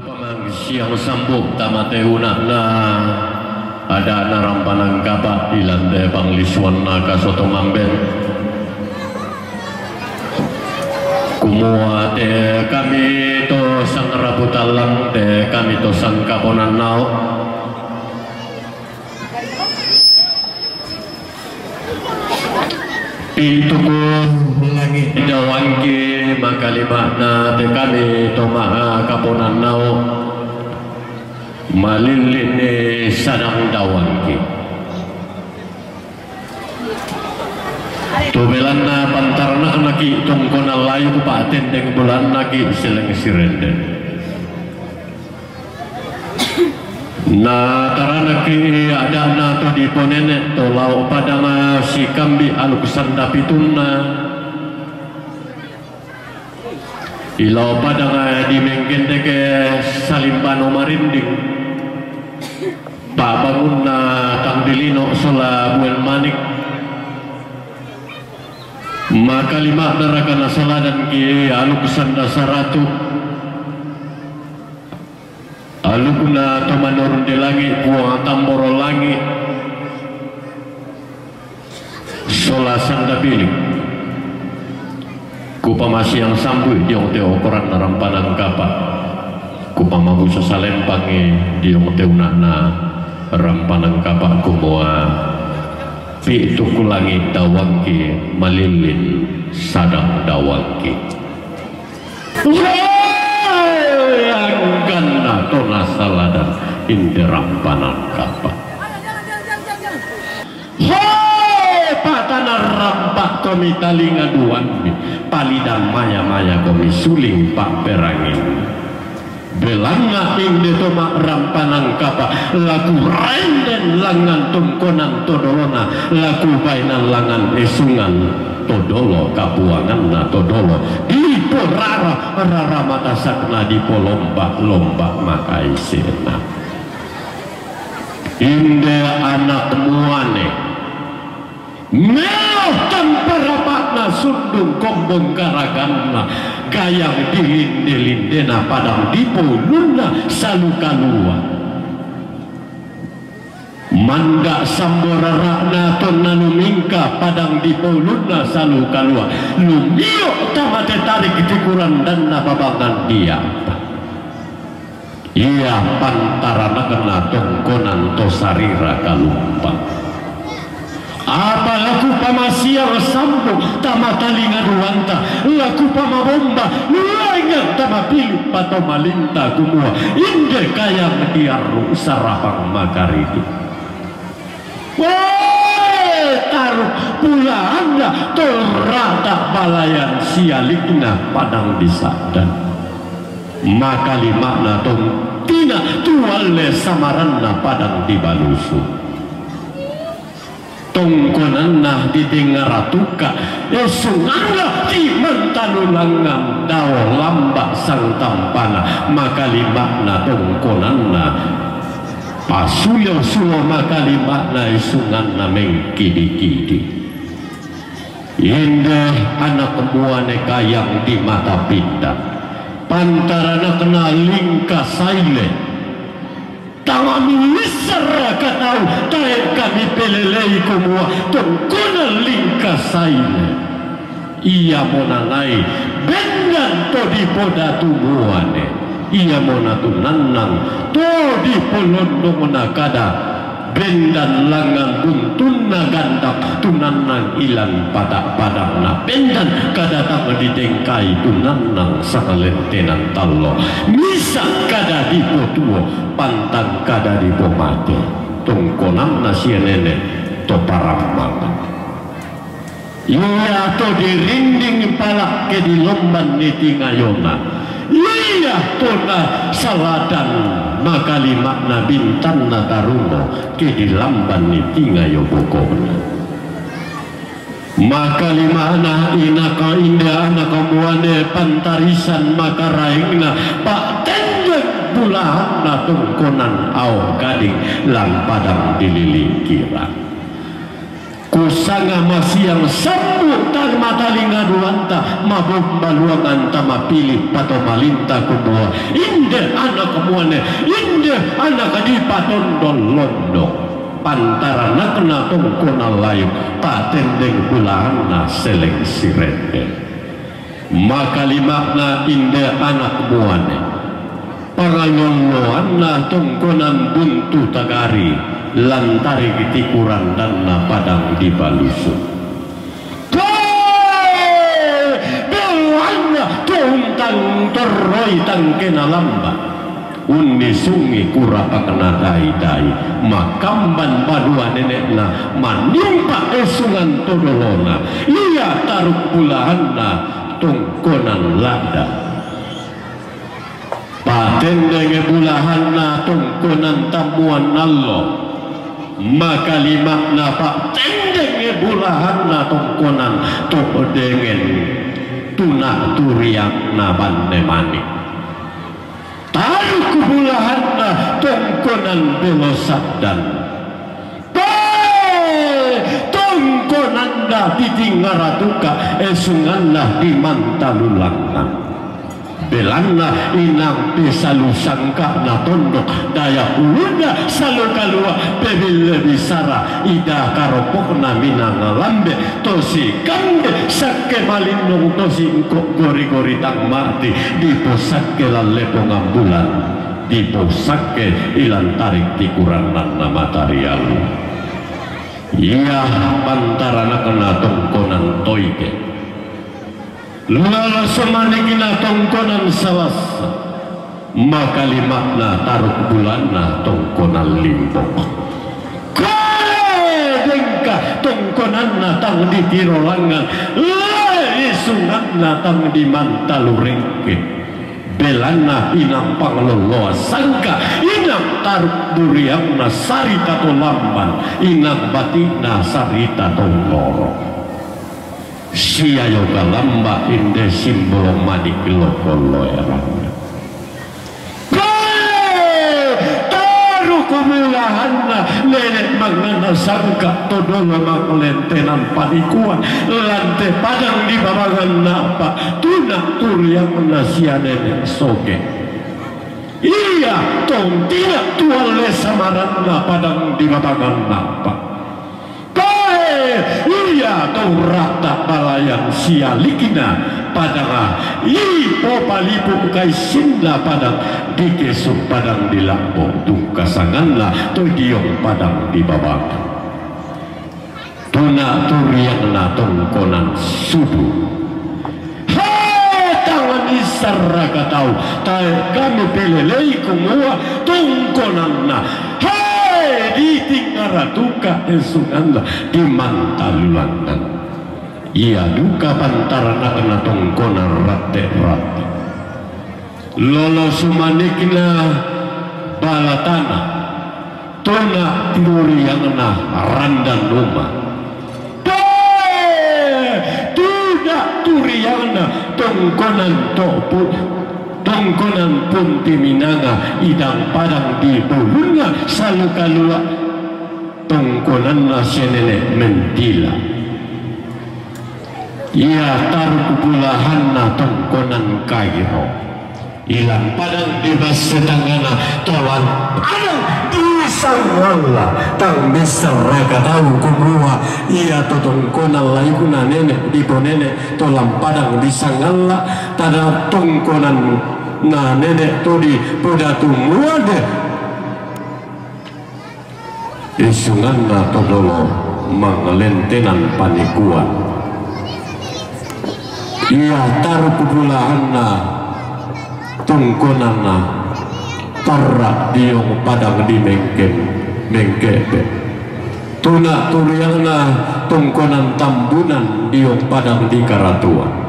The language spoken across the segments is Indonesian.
pamang siang sambung tamateuna na ada narampanang kapa ilande panglisuan naga soto mamben kumua te kami to sang rabutalang te kami to sang kaponan nao Ituku langit dawangki makalimahna te kami to maha kaponan nao malilini sadang dawangki tubelan na pantarna naki tungkona layu paten deng bulan naki sileng sirenden na taranaki ada na to di ponene to lau padanga si kambi aluksan dapituna ilau padanga di mengkendeke salimpano marinding pak bangun na tangdilino sola buel manik maka lima neraka nasola dan ki aluksan dasaratu alukna tomanor di langit buang tamboro langit sola sanda bilik kupamasi yang sambut diong teo koran narampanang kapa kupamabu sasalempangi diong teo na rampanang kapa kumua pi tuku langit dawangki malilin sadang dawangki ganna tona saladan inderampanan kapa patana rampak kami talinga duan palidan maya-maya kami suling pak perangin belanga inde toma rampanang kapa laku renden langan tungkonan todolona laku bainan langan esungan todolo kapuangan na todolo dipo rara mata sakna dipo lomba makai sena inde anak muane melo temperapatna sundung kombong karaganna gayang dilinde-lindena padang dipo luna salukalua manda samborarana tonna numingka padang dipoluna salu kalua lumio tamate tarik tikuran dan nababangan dia iya pantarana kena tongkonan tosarira kalumpang apa laku pamasiang sambung tamatalinga duanta laku pamabomba luangan tamapilip pato malinta kumua inde kayang diaru sarapang makaridi taruh pula anda torata balayan sialikna padang disadan maka limakna tong tina tuale samaranna padang dibalusu tongkonanna didengaratuka esungana di mentanulangan dao lambak sang tampana maka limakna tongkonanna pasuyo-suyo maka limakna isungan na mengkidi-kidi indah anak kemuane kayang di mata pindah pantarana kena lingka saile tangan misar katau tae kami pelelei kumua tongkona lingka saile iya monangai bendan to di poda tumuane iya monatu nanang to di polondong nakada bendan langan buntun nagandak tunanang ilan padak-padak na bendan kadatang didengkai tunanang sangalentenan talo misa kada di potuo pantang kada di pomate tongkonam nasi nenek to paramangan iya to dirinding palak ke di lomban niti ngayona iya tona saladan maka limakna bintan na taruno ke di lamban niti ngayobokona maka limana inaka indah anaka muane pantarisan maka raingna pak tendek bulahan na tungkonan au gading lang padang dililing kira kusanga masiang sambut tan matalinga duanta mabom baluangan tama pilih pato malinta kumua inde anak tamuane indah anak di patondol londo pantara nakna tongkona layu patendeng bulana seleng sirete maka limakna indah anak muane pangayoloan na tongkonan buntu tagari lantari kitikuran dan na padang di balusut tuntang terroi tangkena lamba unni sungi kura pakena dai-dai makamban badua nenekna manimpa esungan todolona ia taruk bulahanna tongkonan lada patendenge bulahanna tongkonan tamuan Allah maka limakna patendenge bulahanna tongkonan todengen tuna turiang na bande mani taruh kubulahanna tongkonan belosadan tongkonan da titingaratuka esunganna di mantalulangan belanna inang pesalu sangka na tondok daya ulunda salu kalua pebil bisara ida karopokna minang lambe tosi kambe sakke malindung tosi kok gori-gori tang mati di posakke lalepong ambulan di posakke ilan tarik tikuranan na materialu iya pantarana kena tongkonan toike lala semanikina tongkonan salasa maka limakna taruk bulanna tongkonan limbok dengka tongkonanna tang di tirolangan isunganna tang di mantalurengke belanna inang pangloloa sangka inang taruk duriangna sarita to lamban inang batikna sarita to loro sia yoga lamba inde simbolo manik lokolo erana taruh kumulahanna nenek mangana sangka todolo maklentenan panikuan lante padang di babangan napa tunak turiang nasia nenek soge iya tong tidak tuale samaranna padang di babangan napa iya tau rata balayan sialikina padang ipo palipu kai sinda padang dikesuk padang di lampu tungkasanganlah to diong padang di babak tuna turiang na tongkonan sudu tangan isarraga tau tae kami pelelei kumua tongkonan na di tingaratuka esunganlah di mantalulangan ia duka pantarana kena tongkonan rate-rate lolo sumanikna balatana tona turiangna randan rumah tidak turiangna tongkonan topu tongkonan punti minanga idang padang di bulunga salu kalua tongkonan nasenene mentila ia taruh bulahanna tongkonan kairo ilang padang di basetangana tolan adang disangala tang besaraga tahu kumua ia tongkonan layuna nenek di bonene tolan padang disangala tada tongkonan na nenek todi podatu muade isunganna todolo mangalentenan panikuan ia taruh kubulahanna tongkonanna tarak diong padang di mengkebe tuna turiangna tongkonan tambunan diong padang di karatuan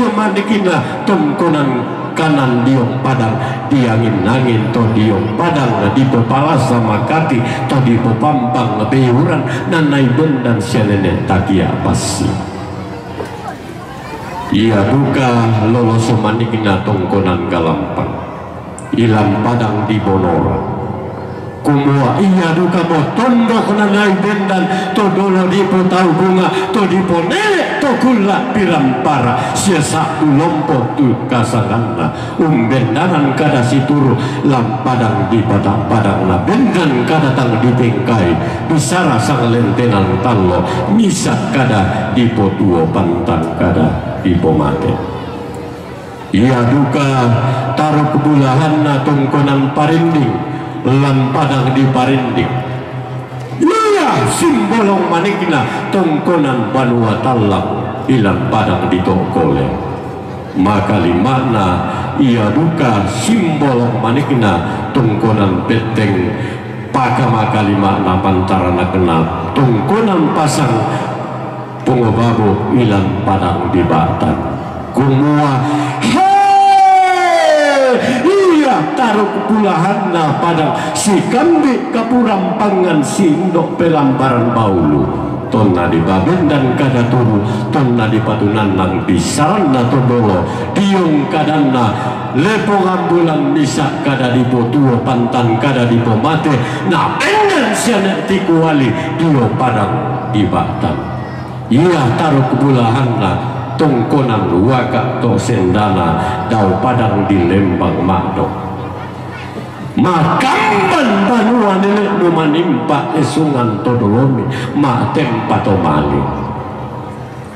sumandikina tongkonan kanan diong padang diangin-angin to diong padang di pepala sama kati to di pepampang behuran nanai bendan selene takia pasi ia buka lolo sumandikina tongkonan galampang ilang padang di bonora kumua iya duka mo tondok na ngai bendan to dolo dipo tau bunga to dipo nele to kula pirampara siasa ulompo tu kasanganna bendanan kada situru lampadang di padang na bendan kada tang dipengkai bisara sang lentenan tallo misak kada dipo tuo pantang kada dipo mate iya duka taruh kebulahan na tungkonan parinding lampadang di parinding iya simbolong manikna tongkonan banua talang ilang padang di tokole maka limana iya duka simbolong manikna tongkonan peteng paka maka limana pantarana kenal tongkonan pasang pungobabo ilang padang di batan kumua taruh kepulahan na padang si kambi kapurampangan si indok pelambaran baulu tonna di baben dan kada turu tonna di patunan nang bisaran na todolo diung kadana lepo ngambulan bisa kada di potuo pantan kada di pomate na pengen sianek tikuali dio padang di batan iya taruh kepulahan na tongkonan waka to sendana dau padang di lembang makdok makamban banua nenek numanimpa esungan todolomi ma tempa to mali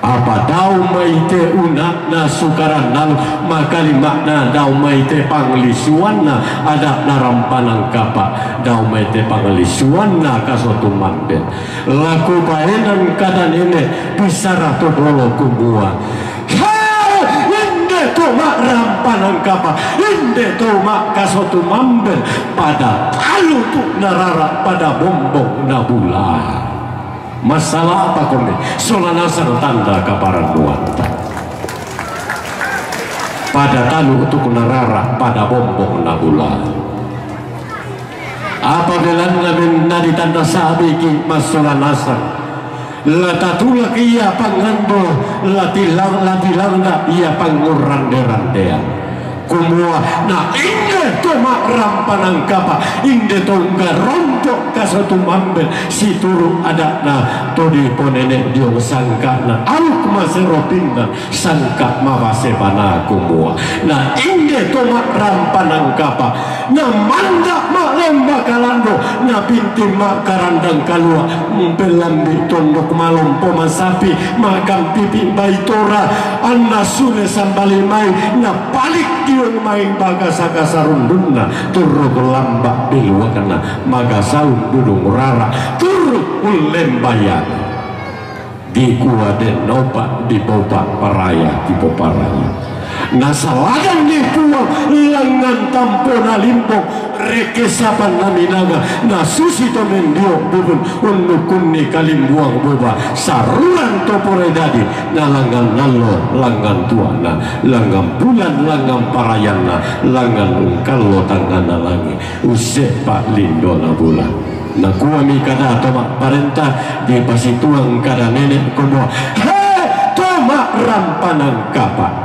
apa dau maite unak na sukaran nalu makali makna dau maite panglisuan na ada narampanang kapa dau maite panglisuan na kasotu mamben laku baenan kada nenek bisara todolo kumua mak rampanang kapa inde to mak kasotu mamben pada talu tu narara pada bombong nabula masalah apa kone solanasan tanda kaparan nuanta pada talu tu narara pada bombong nabula apabila namin tanda sabiki masolanasan latatulak iya pangando latilang na iya pangurande-randean kumua na inde to rampanang kapa inde to garontok kasatu mamben si turu ada na to di ponene diong sangka na aluk maseropinna sangka mawasebana kumua na inde to rampanang kapa na manda lemba kalando na pinti makarandang kalua mpelambi tondok malom poma sapi makam pipi baitora anna sune sambali mai na balik dion mai bagasaka sarundunna turu lambak bilwa kana magasaun dudung rara turu ulembayan di kuaden nopa di popa paraya di poparaya nasalagan di puang langan tampona limpo rekesapan naminaga nasusi to mendio bubun unnukunni kalimbuang boba sarulan topore dadi nalangan nallo langan tuana langan bulan langan parayana langan ungkallo tangana langi usek pak lindo na bulan na kuami kada tomak parentah di pasituang kada nenek komo he tomak rampanang kapak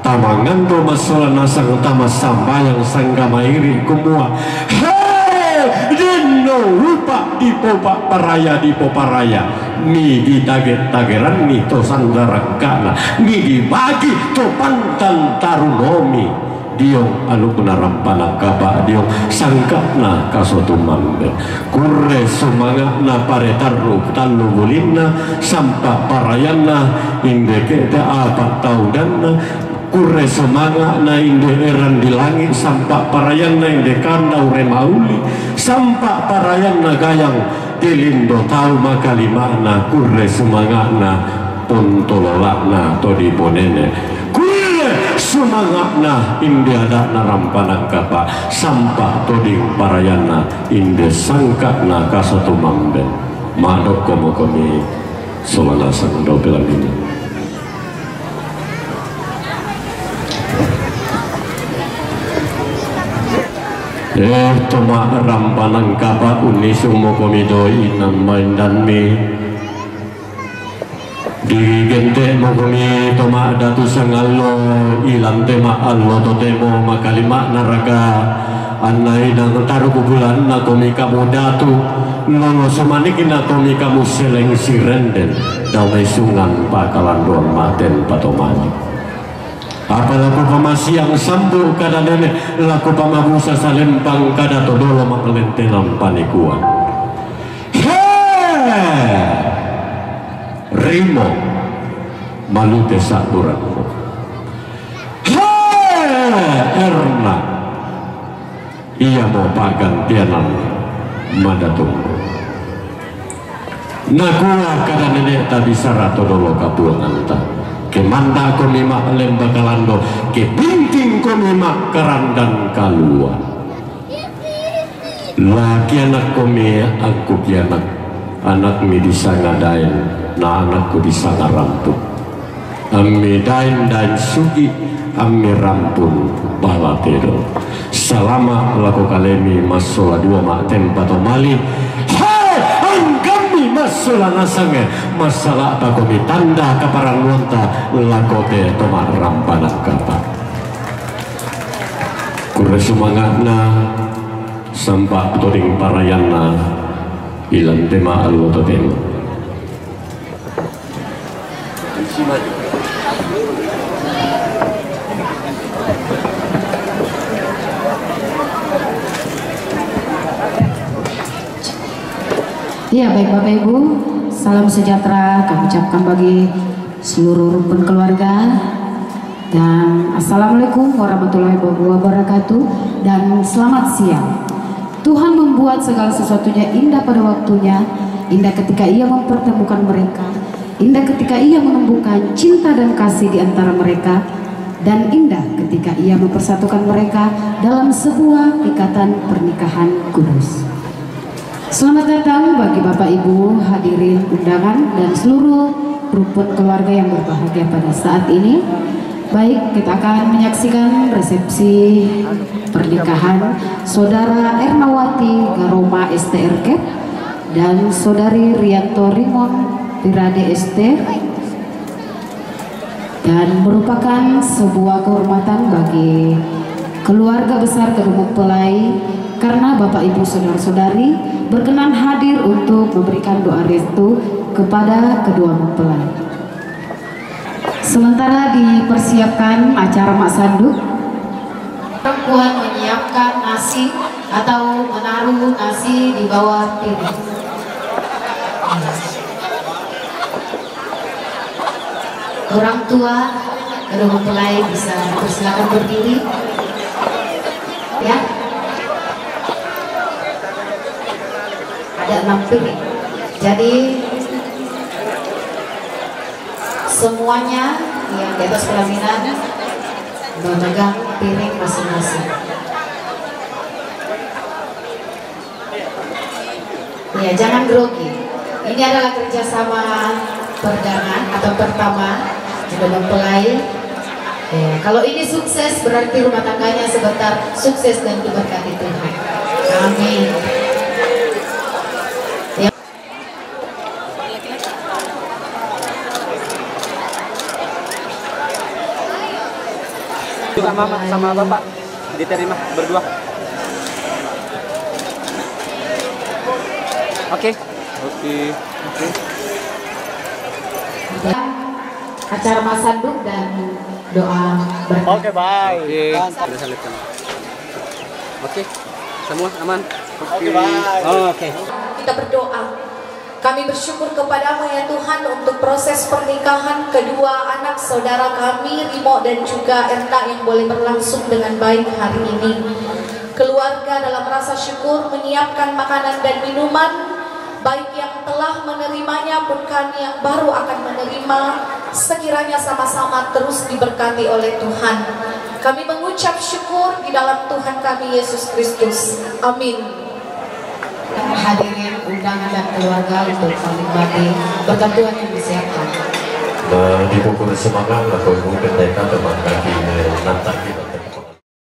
tamangan do masalah nasang utama sambayang sanggamairi kumua hei dino rupa di popa paraya di poparaya mi di taget-tageran mi to sanggarakana mi dibagi to pantan tarunomi diong anu penarampana kapa diong sangkapna kasotu mambe kurre sumangakna paretarru talu bulinna sampa parayana indeke te apa taudanna kurre semangat na inde eran di langit sampak parayan na inde kanda ure mauli sampak parayan na gayang dilindo tau makalima na kurre semangat na pontololak na todi ponene kurre semangat na inde ada na rampanang kapa sampak todi parayan na inde sangka na kasatu mamben madok komo komi solanasan do pelamina toma rampanang kapa unis umokomido inam maindan mi di gente mokomi toma datu sangallo ilan tema allo totemo makalima naraga Anai nang taruh bulan na komi kamu datu nono semanik na komi kamu seleng sirenden damai sungan bakalan doang maten patomani. Apa laku pamasiang sambu kada nenek laku pamabusa salempang kada todolo makalentenan panikuan. Rimo malute sakuranmu. Erna ia mau pagantianan madatung. Nakua kada nenek tak bisa rato dolo kapuangan ta. Kemanda ko lima lemba kalando, ke binting ko lima kerandan kalua. Laki anak ko mi aku anak mi disangadain, na anakku disangaramput. Ami dain sugi, ami rampun balatero. Selama laku kalemi masola dua mak tempat mali. Hai, anggami masola nasange masalah tak komi tanda kaparan lonta lakote tomar rampanak kata. Kure semangatna sampak toding parayana ilan tema alutotem. Ya, baik Bapak Ibu, salam sejahtera kami ucapkan bagi seluruh rukun keluarga, dan Assalamualaikum warahmatullahi wabarakatuh, dan selamat siang. Tuhan membuat segala sesuatunya indah pada waktunya, indah ketika Ia mempertemukan mereka, indah ketika Ia menumbuhkan cinta dan kasih di antara mereka, dan indah ketika Ia mempersatukan mereka dalam sebuah ikatan pernikahan kudus. Selamat datang bagi Bapak Ibu hadirin undangan dan seluruh rukun keluarga yang berbahagia pada saat ini. Baik, kita akan menyaksikan resepsi pernikahan Saudara Ernawati Garoma STRK dan Saudari Rianto Rimon Pirade ST, dan merupakan sebuah kehormatan bagi keluarga besar kedua mempelai karena Bapak Ibu saudara-saudari berkenan hadir untuk memberikan doa restu kepada kedua mempelai. Sementara dipersiapkan acara mak sanduk, perempuan menyiapkan nasi atau menaruh nasi di bawah piring. Orang tua kedua mempelai bisa persilakan berdiri, ya. Ada 6 piring, jadi semuanya yang di atas pelaminan memegang piring masing-masing. Ya, jangan grogi. Ini adalah kerjasama perdana atau pertama kedua mempelai. Ya, kalau ini sukses berarti rumah tangganya sebentar sukses dan diberkati Tuhan. Amin. Sama mama sama bapak diterima berdua. Oke. Acara masanduk dan doa berkat. Oke, baik. Oke. Semua aman. Oke, baik. Oke. Kita berdoa. Kami bersyukur kepadamu ya Tuhan untuk proses pernikahan kedua anak saudara kami Rimo dan juga Erna yang boleh berlangsung dengan baik hari ini. Keluarga dalam rasa syukur menyiapkan makanan dan minuman, baik yang telah menerimanya pun kami yang baru akan menerima, sekiranya sama-sama terus diberkati oleh Tuhan. Kami mengucap syukur di dalam Tuhan kami Yesus Kristus. Amin. Hadirin undangan dan keluarga untuk menikmati berkat Tuhan yang disiapkan. Dipukul semangat lah kalau mungkin mereka teman kaki nantak